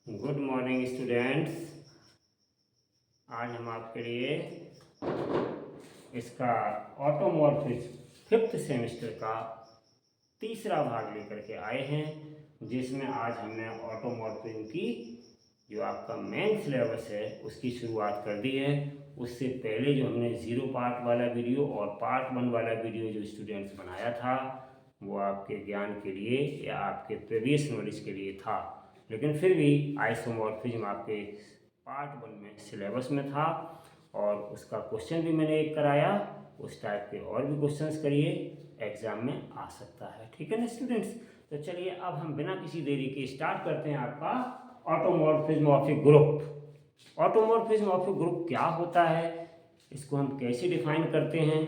Good morning students. आज हम आपके लिए इसका ऑटोमॉर्फिज्म फिफ्थ सेमेस्टर का तीसरा भाग लेकर के आए हैं, जिसमें आज हमने ऑटोमॉर्फिज्म की जो आपका मेन सिलेबस है उसकी शुरुआत कर दी है। उससे पहले जो हमने ज़ीरो पार्ट वाला वीडियो और पार्ट वन वाला वीडियो जो स्टूडेंट्स बनाया था वो आपके ज्ञान के लिए या आपके प्रीवियस नॉलेज के लिए था, लेकिन फिर भी आइसोमॉर्फिज्म आपके पार्ट वन में सिलेबस में था और उसका क्वेश्चन भी मैंने एक कराया। उस टाइप के और भी क्वेश्चंस करिए, एग्जाम में आ सकता है। ठीक है ना स्टूडेंट्स? तो चलिए अब हम बिना किसी देरी के स्टार्ट करते हैं आपका automorphism of A group. Automorphism of A group क्या होता है, इसको हम कैसे डिफाइन करते हैं,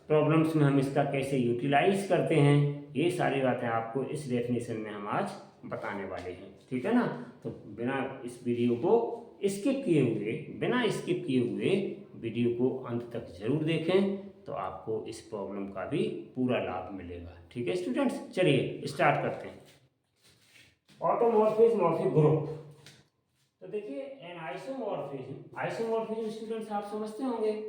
प्रॉब्लम्स में हम इसका कैसे यूटिलाइज करते हैं, ये सारी बातें आपको इस डेफिनेशन में हम आज बताने वाले हैं। ठीक है ना? तो बिना इस वीडियो को स्किप किए हुए वीडियो को अंत तक जरूर देखें, तो आपको इस प्रॉब्लम का भी पूरा लाभ मिलेगा। ठीक है स्टूडेंट्स? चलिए स्टार्ट करते हैं। Automorphism of A group. तो देखिए एन आइसोमॉर्फिज्म स्टूडेंट्स आप समझते होंगे,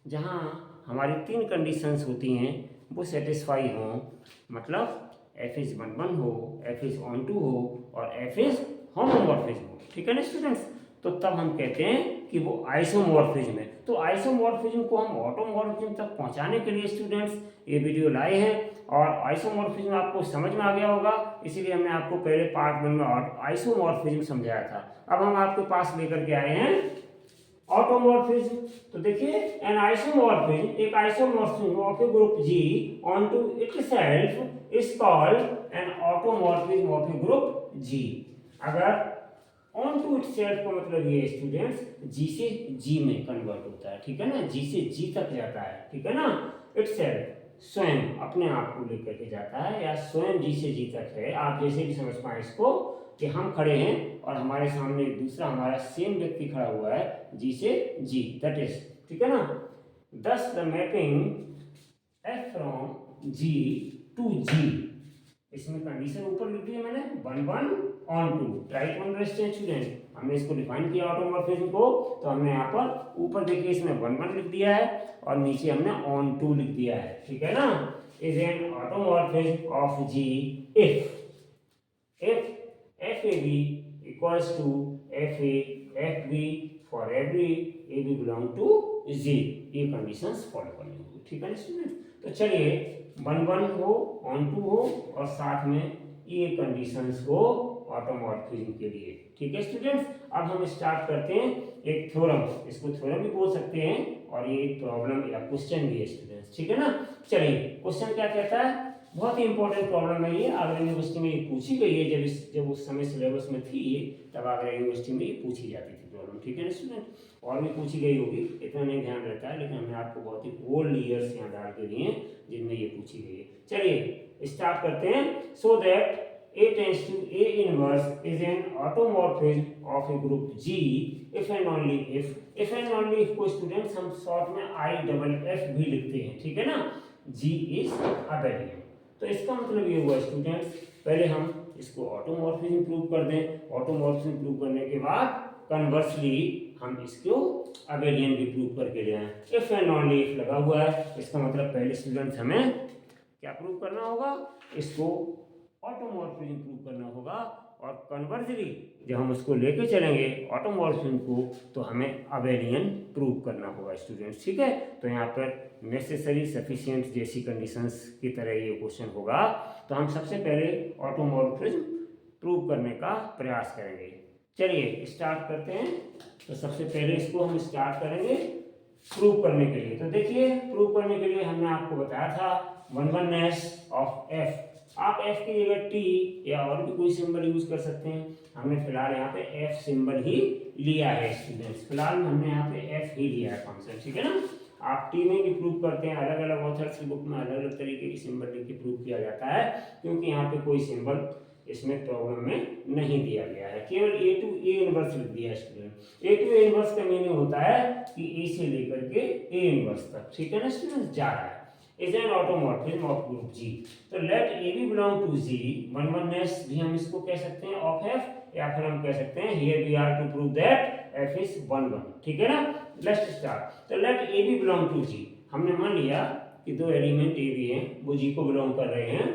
जहाँ हमारी तीन कंडीशंस होती हैं वो सेटिस्फाई हों, मतलब एफ इज वन वन हो, एफ इज ऑन टू हो और एफ इज होमोमॉर्फिज्म हो। ठीक है ना स्टूडेंट्स? तो तब हम कहते हैं कि वो आइसोमॉर्फिज्म है। तो आइसोमॉर्फिज्म को हम ऑटोमॉर्फिज्म तक पहुंचाने के लिए स्टूडेंट्स ये वीडियो लाए हैं, और आइसोमॉर्फिज्म आपको समझ में आ गया होगा, इसीलिए हमने आपको पहले पार्ट वन में आइसोमॉर्फिज्म समझाया था। अब हम आपके पास लेकर के आए हैं ऑटोमॉर्फिज्म। तो देखिए एन आइसोमॉर्फिज्म, एक isomorphism of A group G onto itself is called an automorphism of a group G। अगर onto itself का मतलब ये स्टूडेंट्स G से G में कन्वर्ट होता है। ठीक है ना? G से G तक जाता है। ठीक है ना? itself स्वयं, अपने आप को लेकर के जाता है, या स्वयं G से G तक है। आप जैसे भी समझ पाए इसको कि हम खड़े हैं और हमारे सामने दूसरा हमारा सेम व्यक्ति खड़ा हुआ है G से G, दैट इज। ठीक है ना? Thus the mapping F from G to G, इसमें कंडीशन ऊपर लिख दी है मैंने, one one onto, right one understand student. हमने इसको डिफाइन किया ऑटोमॉर्फिज्म को, तो हमने यहाँ पर ऊपर देखिए इसमें वन वन लिख दिया है और नीचे हमने ऑन टू लिख दिया है। ठीक है ना? Is an automorphism of G if FAB equals to FA FB for every AB belong to Z, ये कंडीशंस फॉलो करनी होगी। ठीक है स्टूडेंट? तो चलिए वन वन हो, ऑन टू हो और साथ में ये कंडीशंस हो ऑटोमॉर्फिज्म के लिए। ठीक है स्टूडेंट्स? अब हम स्टार्ट करते हैं एक थ्योरम, इसको थ्योरम भी बोल सकते हैं और ये एक प्रॉब्लम या क्वेश्चन भी है स्टूडेंट्स। ठीक है ना? चलिए क्वेश्चन क्या कहता है, बहुत ही इंपॉर्टेंट प्रॉब्लम है ये, आगरा यूनिवर्सिटी में ये पूछी गई है। जब उस समय सिलेबस में थी ये, तब आगरा यूनिवर्सिटी में ये पूछी जाती थी प्रॉब्लम। ठीक है ना स्टूडेंट? और भी पूछी गई होगी, इतना नहीं ध्यान रहता है, लेकिन हमने आपको बहुत ही ओल्ड ईयर्स यहाँ डाल के दिए हैं जिनमें ये पूछी गई है। चलिए स्टार्ट करते हैं। So that A tends to A inverse is an automorphism of a group G if and only if को स्टूडेंट्स हम शॉर्ट में IFF भी लिखते हैं। ठीक है ना? G is abelian। तो इसका मतलब ये हुआ स्टूडेंट्स, पहले हम इसको ऑटोमॉर्फिज्म प्रूव कर दें, ऑटोमॉर्फिज्म प्रूव करने के बाद कन्वर्सली हम इसको अबेलियन भी प्रूव करके ले आए। इफ एंड ओनली इफ लगा हुआ है, इसका मतलब पहले स्टूडेंट्स हमें क्या प्रूव करना होगा, इसको ऑटोमॉर्फिज्म प्रूव करना होगा, और कन्वर्सली जब हम उसको लेके चलेंगे ऑटोमॉर्फिज्म को, तो हमें अबेलियन प्रूव करना होगा स्टूडेंट्स। ठीक है? तो यहाँ पर नेसेसरी सफिशिएंट जैसी कंडीशंस की तरह ये क्वेश्चन होगा, तो हम सबसे पहले ऑटोमॉर्फिज्म प्रूव करने का प्रयास करेंगे। चलिए स्टार्ट करते हैं। तो सबसे पहले इसको हम स्टार्ट करेंगे प्रूव करने के लिए। तो देखिए प्रूव करने के लिए हमने आपको बताया था वन वननेस ऑफ F। आप F की जगह T या और भी कोई सिंबल यूज कर सकते हैं। हमने फिलहाल यहाँ पे F सिंबल ही लिया है स्टूडेंट्स, फिलहाल हमने यहाँ पे F ही लिया है फंक्शन। ठीक है ना? आप T में भी प्रूव करते हैं, अलग अलग ऑथर्स की बुक में अलग अलग तरीके की सिंबल लिख के प्रूव किया जाता है, क्योंकि यहाँ पे कोई सिंबल इसमें प्रॉब्लम में नहीं दिया गया है, केवल A टू A इनवर्स लिख दिया है student. A to A inverse का मीनिंग होता है कि A से लेकर के A इनवर्स तक। ठीक है ना स्टूडेंट्स? जा रहा है। Is an automorphism of group G। तो let AB belong to Z, one oneness भी हम इसको कह सकते हैं ऑफ F या फिर हम कह सकते हैं here we are to prove that f is 1 1, ठीक है ना। Let's start. तो लेट a भी बिलोंग टू g। हमने मान लिया कि दो एलिमेंट a भी हैं, वो g को बिलोंग कर रहे हैं,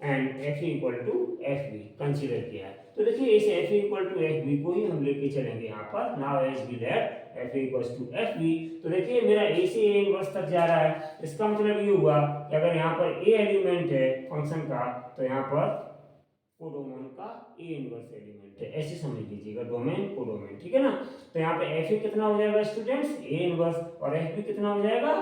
and f equal to F B consider किया है। तो देखिए इस f equal to F B को ही हम लेके चलेंगे यहाँ पर। Now as B that f equal to F B. तो देखिए मेरा a से a इनवर्स तक जा रहा है, इसका मतलब ये हुआ कि अगर यहाँ पर a एलिमेंट है फंक्शन का, तो यहाँ पर कोडोमेन का a इनवर्स एलिमेंट है, ऐसे समझ लीजिएगा, डोमेन कोडोमेन, ठीक है ना। तो यहाँ पे f कितना हो जाएगा स्टूडेंट्स, a इनवर्स, और f भी कितना हो जाएगा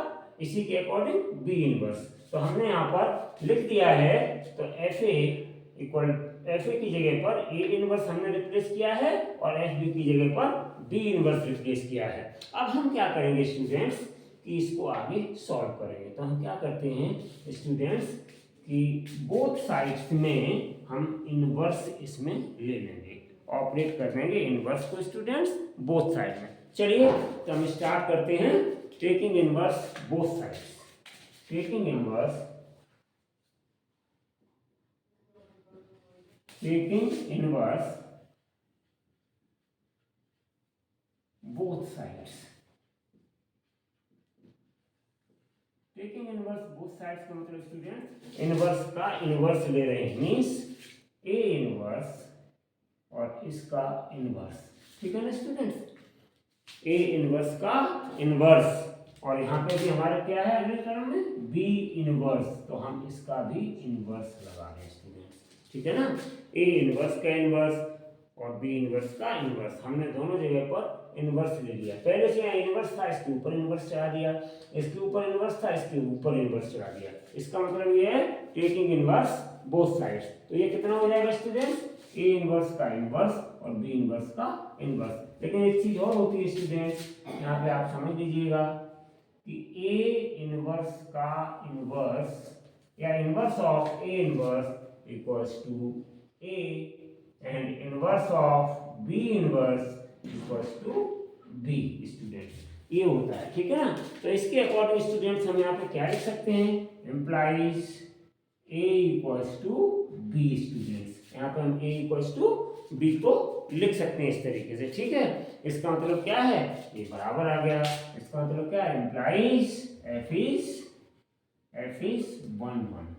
इसी के अकॉर्डिंग b इनवर्स। तो हमने यहाँ पर लिख दिया है, तो एफ इक्वल एफ की जगह पर a इनवर्स हमने रिप्लेस किया है और एफ बी की जगह पर b इनवर्स रिप्लेस किया है। अब हम क्या करेंगे स्टूडेंट्स कि इसको आगे सॉल्व करेंगे। तो हम क्या करते हैं स्टूडेंट्स कि बोथ साइड्स में हम इनवर्स इसमें ले लेंगे, ऑपरेट कर लेंगे इनवर्स को स्टूडेंट्स बोथ साइड में। चलिए तो हम स्टार्ट करते हैं taking inverse both sides. taking inverse both sides। Taking inverse both sides का मतलब स्टूडेंट इनवर्स का इनवर्स ले रहे हैं, मींस ए इनवर्स और इसका इनवर्स, ठीक है ना स्टूडेंट्स। ए इनवर्स का इनवर्स, और यहाँ पे भी हमारा क्या है अगले टर्म में बी इनवर्स, तो हम इसका भी इनवर्स लगा रहे हैं स्टूडेंट्स, ठीक है ना। ए इनवर्स का इनवर्स और बी इनवर्स का इनवर्स, हमने दोनों जगह पर इनवर्स ले लिया। पहले से यहाँ इनवर्स था, इसके ऊपर इनवर्स चढ़ा दिया, इसके ऊपर इनवर्स था, इसके ऊपर इनवर्स चढ़ा दिया। इसका मतलब ये है टेकिंग इनवर्स बोथ साइड्स। तो ये कितना हो जाएगा स्टूडेंट्स, ए इनवर्स का इनवर्स और बी इनवर्स का इनवर्स। लेकिन एक चीज और होती है स्टूडेंट्स, यहाँ पे आप समझ लीजिएगा कि ए इनवर्स का इनवर्स या inverse of A inverse equals to A and inverse of B inverse equals to B students, ये होता है, ठीक है ना। तो इसके अकॉर्डिंग स्टूडेंट्स हम यहाँ पे क्या लिख सकते हैं, implies A equals to B students. यहाँ पे हम ए इक्वल्स टू बी को लिख सकते हैं इस तरीके से, ठीक है। इसका मतलब क्या है, ये बराबर आ गया। इसका मतलब क्या है, इम्प्लाइज एफ इज 1 1।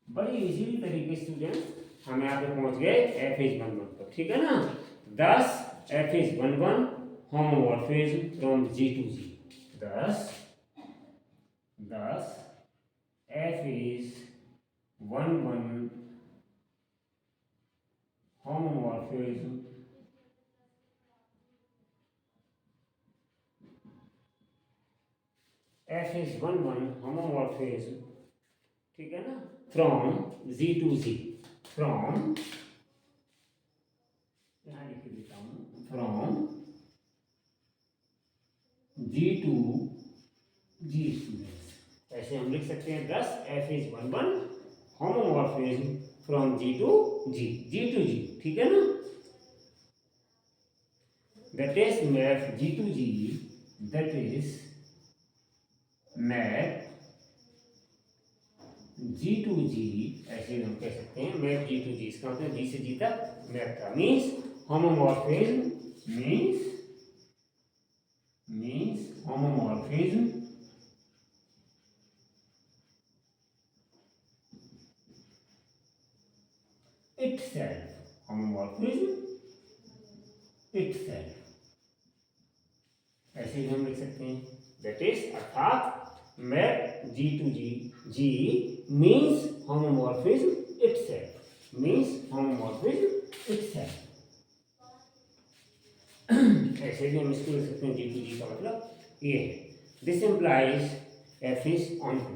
बड़ी इजीली तरीके स्टूडेंट्स हम यहाँ पे पहुंच गए एफ इज 1 1 पर, ठीक है ना। thus F is 1 1 homomorphism from G to G. thus F is 1 1 homomorphism f is 1 1 homomorphism, ठीक है ना, from z to z, from यहाँ लिख देता हूँ from g to g students. ऐसे हम लिख सकते हैं 10 f is 1 1 homomorphism from g to g, ठीक है ना। that is map g to g, that is map g to g, ऐसे हम कह सकते हैं मैप g to g। इसका मतलब g से g तक मैप का, means homomorphism, means homomorphism itself, homomorphism itself, ऐसे ही हम लिख सकते हैं। that is अर्थात map g to g, g means homomorphism itself, means homomorphism itself। ऐसे भी हम इसको लिख सकते हैं g to g का मतलब ये है। this implies f is onto,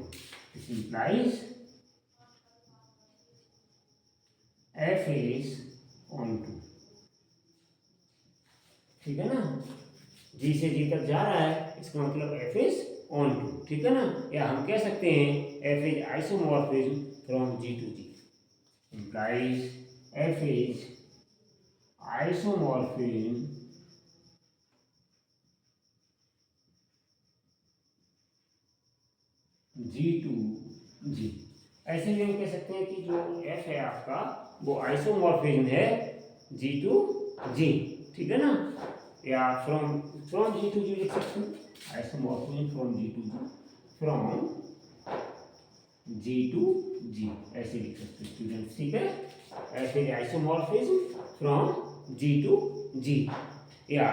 this implies f is onto, ठीक है ना। g से g तक जा रहा है, इसका मतलब f is onto, ठीक है ना। या हम कह सकते हैं f is isomorphism from g to g, implies f is isomorphism g to g। ऐसे भी हम कह सकते हैं कि जो f है आपका वो आइसोमॉर्फिज्म है G to G, ठीक है ना, या फ्रॉम G to G लिख सकते हैं, isomorphism from G to G, from G to G ऐसे लिख सकते हैं स्टूडेंट्स, ठीक है, ऐसे isomorphism from G to G, या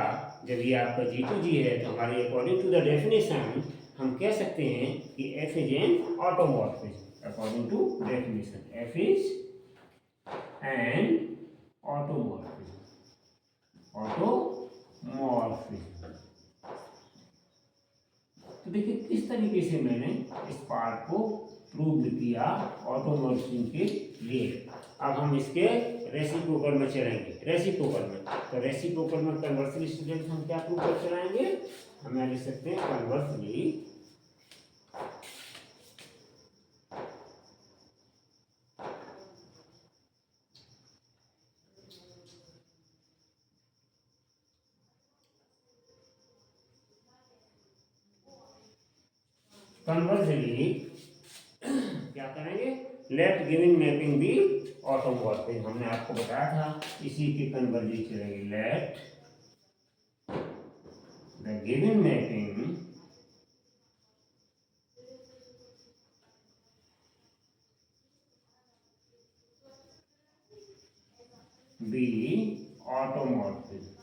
जब ये आपका G to G है तो हमारे अकॉर्डिंग टू द डेफिनेशन हम कह सकते हैं कि F is an automorphism, according to definition F is an automorphism, automorphism. तो देखिए किस तरीके से मैंने इस पार्ट को प्रूव किया ऑटोमॉर्फिज्म के लिए। अब हम इसके रेसिप्रोकल में चलेंगे, रेसिप्रोकल में, तो रेसिप्रोकल में कन्वर्सली स्टूडेंट हम क्या प्रूव कर चलाएंगे, हम यहाँ लिख सकते हैं कन्वर्सली क्या करेंगे, let given mapping be automorphism, हमने आपको बताया था इसी के कन्वर्जली चलेंगे, let the given mapping be automorphism,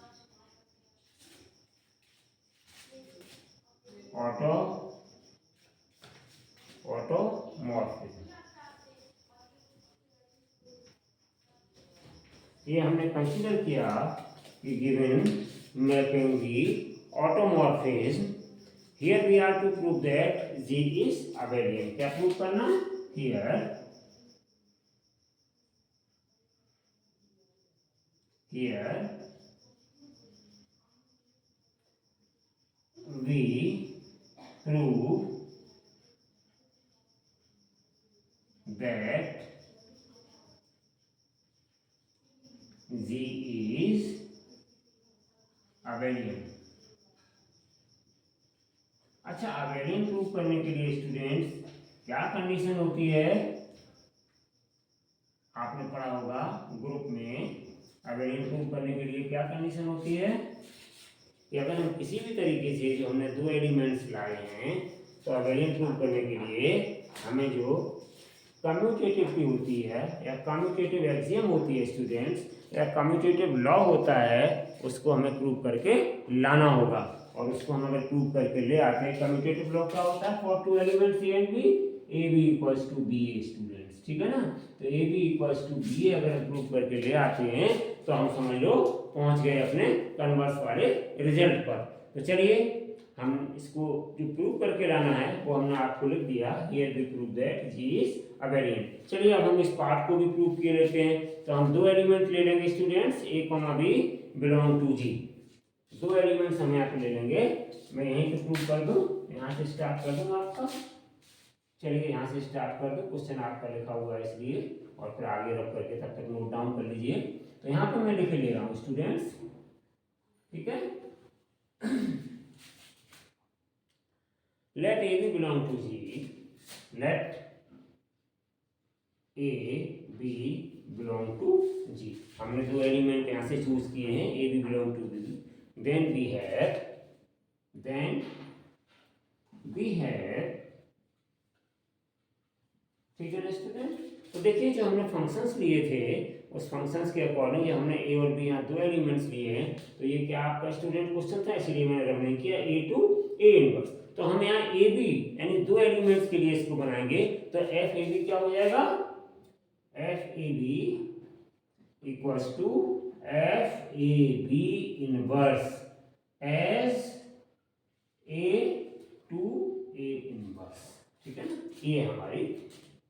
automorphism, ये हमने कंसीडर किया कि given mapping be automorphism, here we are to prove that G is abelian, क्या प्रूव करना, here we prove that G is abelian। अच्छा, abelian प्रूव करने के लिए स्टूडेंट्स क्या कंडीशन होती है, आपने पढ़ा होगा ग्रुप में, abelian प्रूव करने के लिए क्या कंडीशन होती है कि अगर हम किसी भी तरीके से जो हमने दो एलिमेंट्स लाए हैं तो abelian प्रूव करने के लिए हमें जो कम्यूटेटिव की होती है या कम्यूटेटिव एक्सियम होती है स्टूडेंट्स, या कम्यूटेटिव लॉ होता है, उसको हमें प्रूव करके लाना होगा, और उसको हम अगर प्रूव करके ले आते हैं, कम्यूटेटिव लॉ क्या होता है, for two elements A and B, A B equals to B A students, ठीक है ना, तो A B equals to B A अगर हम प्रूव करके ले आते हैं तो हम समझ लो पहुंच गए अपने कन्वर्स वाले रिजल्ट पर। तो चलिए हम इसको जो प्रूव करके लाना है वो हमने आपको लिख दिया, here we prove that G is abelian. चलिए अब हम इस पार्ट को भी प्रूव किए लेते हैं, तो हम दो एलिमेंट ले लेंगे students, A comma B belong to G, दो एलिमेंट्स हम यहाँ पे ले लेंगे, मैं यहीं पे प्रूव कर दूँ, यहाँ से स्टार्ट कर दूँगा आपका, चलिए यहाँ से स्टार्ट कर दो, क्वेश्चन आपका लिखा हुआ है इसलिए, और फिर आगे रख करके तब तक नोट डाउन कर लीजिए। तो यहाँ पे मैं लिख ले रहा हूँ स्टूडेंट्स, ठीक है, let A B belong to G, let A B belong to G, हमने दो एलिमेंट यहाँ से चूज किए हैं, A B belong to B, then we have ठीक है ना स्टूडेंट। तो देखिए जो हमने फंक्शंस लिए थे उस फंक्शंस के अकॉर्डिंग हमने ए और बी यहाँ दो एलिमेंट्स लिए हैं, तो ये क्या आपका स्टूडेंट क्वेश्चन था, इसलिए मैंने रब नहीं किया ए टू ए इनवर्स, तो हम यहाँ ए बी यानी दो एलिमेंट्स के लिए इसको बनाएंगे, तो एफ ए बी क्या हो जाएगा, F A B equals to F A B inverse as A to A inverse, ठीक है ना, ये हमारी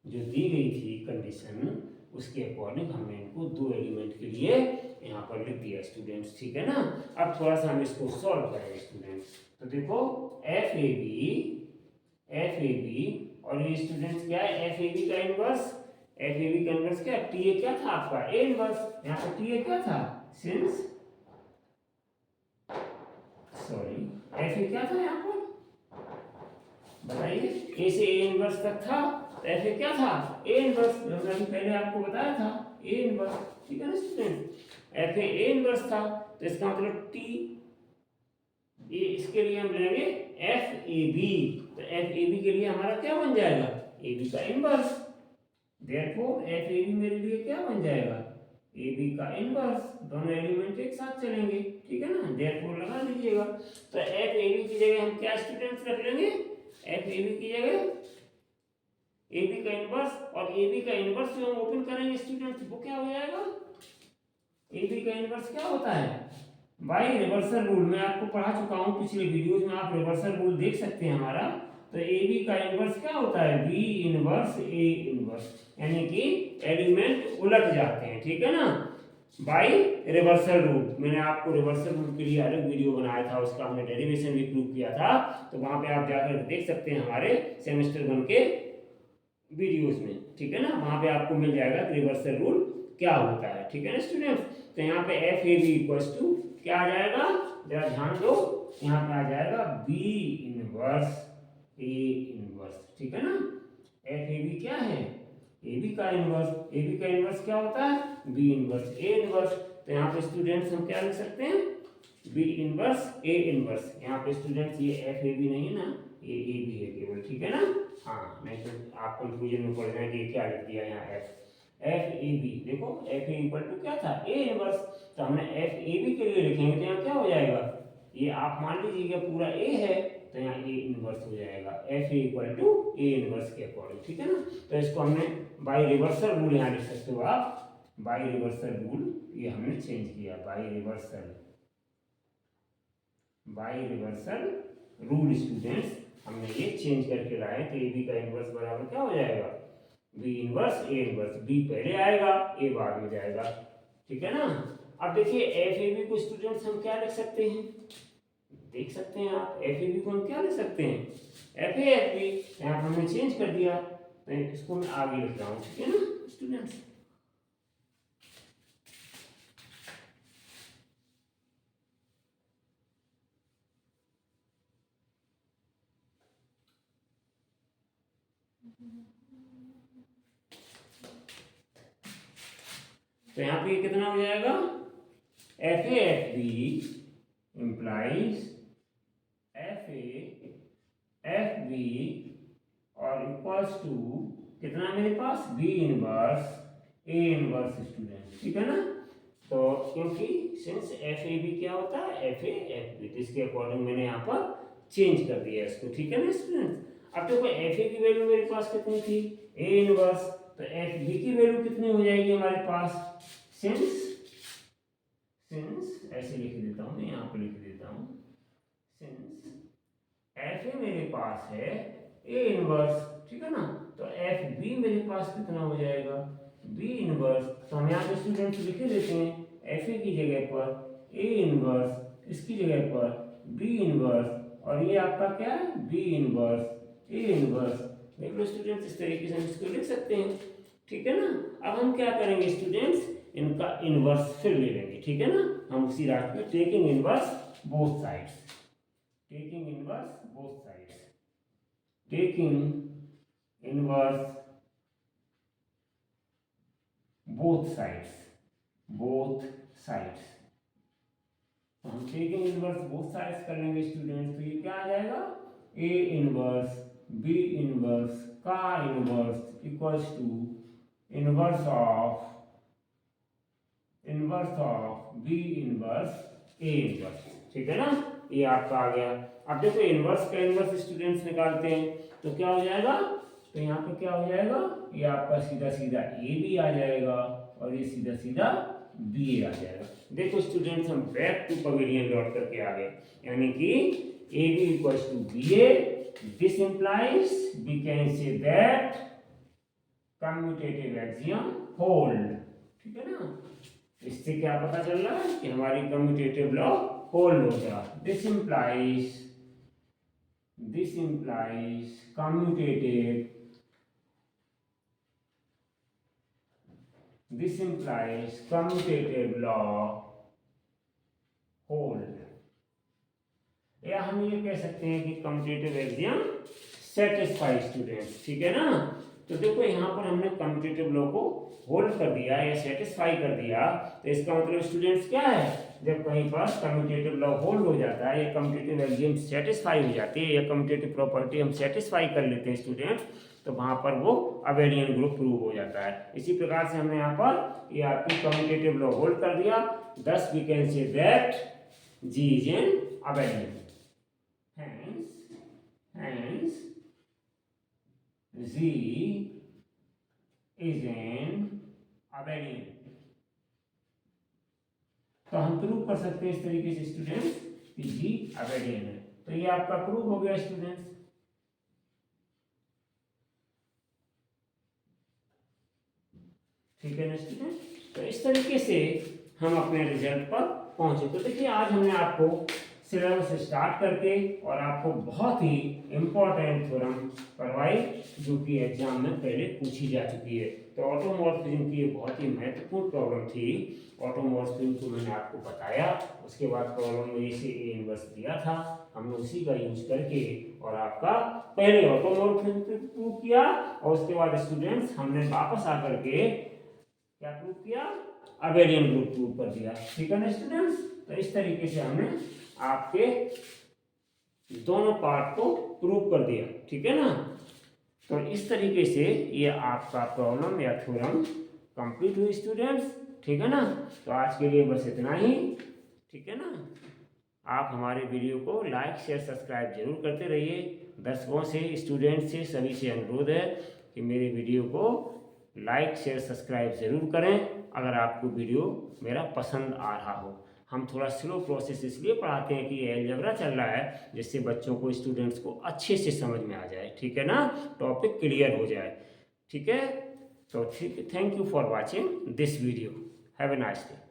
जो दी गई थी कंडीशन उसके अकॉर्डिंग हमने इनको दो एलिमेंट के लिए यहाँ पर लिख दिया स्टूडेंट्स, ठीक है ना। अब थोड़ा सा हम इसको सॉल्व करेंगे स्टूडेंट्स, तो देखो एफ ए बी और ये स्टूडेंट्स क्या है, एफ ए बी का इनवर्स, एफ ए बी का इनवर्स क्या, टी ए क्या था आपका, ए इनवर्स, यहाँ पर टी ए क्या था, सिंस सॉरी एफ ए क्या था यहाँ पर बताइए, ए से ए इनवर्स तक था, एफ ए क्या था, ए इनवर्स, मैंने पहले आपको बताया था ए इनवर्स, ठीक है ना स्टूडेंट। एफ ए इनवर्स था, तो इसका मतलब टी ए, इसके लिए हम लेंगे एफ ए बी, तो एफ ए बी के लिए हमारा क्या बन जाएगा, ए बी का inverse. Therefore F A B मेरे लिए क्या बन जाएगा, ए बी का इनवर्स। दोनों एलिमेंट एक साथ चलेंगे, ठीक है ना, देयरफॉर लगा दीजिएगा। तो एफ ए बी की जगह हम क्या स्टूडेंट्स रख लेंगे, एफ ए बी की जगह ए बी का इनवर्स, और ए बी का इनवर्स जो हम ओपन करेंगे स्टूडेंट्स, वो क्या हो जाएगा, ए बी का इनवर्स क्या होता है, बाई रिवर्सल रूल। मैं आपको पढ़ा चुका हूं पिछले वीडियोस में, आप रिवर्सल रूल देख सकते हैं हमारा। तो ए बी का इनवर्स क्या होता है, बी इनवर्स ए इनवर्स, यानी कि एलिमेंट उलट जाते हैं, ठीक है ना, बाई रिवर्सल रूल। मैंने आपको रिवर्सल रूल के लिए अलग वीडियो बनाया था, उसका हमने डेरिवेशन भी प्रूव किया था, तो वहां पे आप जाकर देख सकते हैं हमारे सेमेस्टर 1 के वीडियोस में, ठीक है ना, वहां पे आपको मिल जाएगा रिवर्सल रूल क्या होता है, ठीक है ना स्टूडेंट्स। तो यहाँ पे F A B equals to क्या आ जाएगा, जरा ध्यान दो, यहाँ पे आ जाएगा बी इनवर्स ए इनवर्स, ठीक है ना। एफ ए बी क्या है, ए बी का इनवर्स, ए बी का इनवर्स क्या होता है, बी इनवर्स ए इनवर्स। तो यहाँ पे स्टूडेंट्स हम क्या लिख सकते हैं, बी इनवर्स ए इनवर्स। यहाँ पे स्टूडेंट्स ये एफ ए बी नहीं है ना, ये ए बी है केवल, ठीक है ना। हाँ, नहीं तो आप कंफ्यूजन में पड़ जाएंगे क्या लिख दिया यहाँ एफ ए बी। देखो एफ ए इक्वल टू क्या था, ए इनवर्स, तो हमने एफ ए बी के लिए लिखेंगे तो यहाँ क्या हो जाएगा, ये आप मान लीजिएगा पूरा ए है, तो यहाँ ए इनवर्स हो जाएगा, F A equal to A inverse के अकॉर्डिंग, ठीक है ना। तो इसको हमने बाई रिवर्सल रूल यहाँ लिख सकते हो आप, बाई रिवर्सल रूल ये हमने चेंज किया, बाई रिवर्सल रूल स्टूडेंट्स हमने ये चेंज करके लाए। तो ए बी का इनवर्स बराबर क्या हो जाएगा, B inverse A inverse, B पहले आएगा ए बाद में जाएगा, ठीक है ना। अब देखिए एफ ए बी को स्टूडेंट्स हम क्या लिख सकते हैं, देख सकते हैं आप, एफ ए बी को हम क्या लिख सकते हैं, एफ ए एफ बी, यहाँ पर हमने चेंज कर दिया, तो इसको मैं आगे लिख रहा हूँ, ठीक है ना स्टूडेंट्स। तो यहाँ पे कितना हो जाएगा, F A F B implies F A F B और इक्वल्स टू कितना मेरे पास, B inverse A inverse student, ठीक है ना। तो क्योंकि सिंस एफ ए बी क्या होता है, एफ ए एफ बी, तो इसके अकॉर्डिंग मैंने यहाँ पर चेंज कर दिया इसको, ठीक है ना स्टूडेंट। अब देखो एफ ए की वैल्यू मेरे पास कितनी थी, ए इनवर्स, तो एफ बी की वैल्यू कितनी हो जाएगी हमारे पास, सिंस ऐसे लिख देता हूँ मैं, यहाँ पे लिख देता हूँ, सिंस एफ ए मेरे पास है ए इनवर्स, ठीक है ना, तो एफ बी मेरे पास कितना हो जाएगा, बी इनवर्स। तो हम यहाँ पे स्टूडेंट्स लिख देते हैं, एफ ए की जगह पर ए इनवर्स, इसकी जगह पर बी इनवर्स, और ये आपका क्या है, बी इनवर्स ए इनवर्स। देख लो स्टूडेंट्स, इस तरीके से हम इसको लिख सकते हैं, ठीक है ना। अब हम क्या करेंगे स्टूडेंट्स, इनका इनवर्स फिर ले लेंगे, ठीक है ना, हम उसी रास्ते में, taking inverse both sides, taking inverse both sides, taking inverse both sides, both sides. तो हम टेकिंग इनवर्स बोथ साइड्स कर लेंगे स्टूडेंट्स, तो ये क्या आ जाएगा, ए इनवर्स बी इनवर्स का inverse equals to inverse of B inverse A inverse, ठीक है ना, ये आपका आ गया। अब देखो इनवर्स का इनवर्स स्टूडेंट्स निकालते हैं, तो क्या हो जाएगा, तो यहाँ पे क्या हो जाएगा, ये आपका सीधा सीधा ए बी आ जाएगा, और ये सीधा सीधा बी ए आ जाएगा। देखो स्टूडेंट्स हम बैक टू पवेलियन लौट करके आ गए, यानी कि A B equals to B A, this implies we can say that commutative axiom hold, ठीक है ना। इससे क्या पता चल रहा है कि हमारी कम्यूटेटिव लॉ होल्ड हो गया। This implies commutative, this implies commutative law hold, या हम ये कह सकते हैं कि कम्यूटेटिव एक्सियम सेटिस्फाई स्टूडेंट्स, ठीक है ना। तो देखो यहाँ पर हमने कम्यूटेटिव लॉ को होल्ड कर दिया या सेटिस्फाई कर दिया, तो इसका मतलब स्टूडेंट्स क्या है, जब कहीं पर कम्यूटेटिव लॉ होल्ड हो जाता है या कम्यूटेटिव एक्सियम सेटिस्फाई हो जाती है या कम्यूटेटिव प्रॉपर्टी हम सेटिस्फाई कर लेते हैं स्टूडेंट्स, तो वहाँ पर वो अबेलियन ग्रुप प्रूव हो जाता है। इसी प्रकार से हमने यहाँ पर ये आपकी कम्यूटेटिव लॉ होल्ड कर दिया, thus we can say that G is an abelian. Hence Z is an abelian. तो हम प्रूव कर सकते हैं इस तरीके से स्टूडेंट्स कि G abelian है। तो ये आपका प्रूव हो गया स्टूडेंट्स। ठीक है ना स्टूडेंट, तो इस तरीके से हम अपने रिजल्ट पर पहुंचे। तो देखिए आज हमने आपको सिलेबस स्टार्ट करके और आपको बहुत ही इम्पोर्टेंट थ्योरम करवाई जो कि एग्जाम में पहले पूछी जा चुकी है। तो ऑटोमॉर्फिज्म की बहुत ही महत्वपूर्ण प्रॉब्लम थी। ऑटोमॉर्फिज्म को मैंने आपको बताया, उसके बाद प्रॉब्लम में से ए इनवर्स दिया था, हमने उसी का यूज करके और आपका पहले ऑटोमॉर्फिज्म प्रूव किया और उसके बाद स्टूडेंट्स हमने वापस आकर के क्या प्रूव किया, अबेलियन ग्रुप प्रूव कर दिया। ठीक है ना स्टूडेंट्स, तो इस तरीके से हमने आपके दोनों पार्ट को प्रूव कर दिया। ठीक है ना, तो इस तरीके से ये आपका प्रॉब्लम या थ्योरम कंप्लीट हुई स्टूडेंट्स। ठीक है ना, तो आज के लिए बस इतना ही। ठीक है ना, आप हमारे वीडियो को लाइक शेयर सब्सक्राइब जरूर करते रहिए। दर्शकों से, स्टूडेंट से, सभी से अनुरोध है कि मेरे वीडियो को लाइक शेयर सब्सक्राइब ज़रूर करें अगर आपको वीडियो मेरा पसंद आ रहा हो। हम थोड़ा स्लो प्रोसेस इसलिए पढ़ाते हैं कि अलजेब्रा चल रहा है जिससे बच्चों को, स्टूडेंट्स को अच्छे से समझ में आ जाए। ठीक है ना, टॉपिक क्लियर हो जाए। ठीक है, तो ठीक, thank you for watching this video. Have a nice day.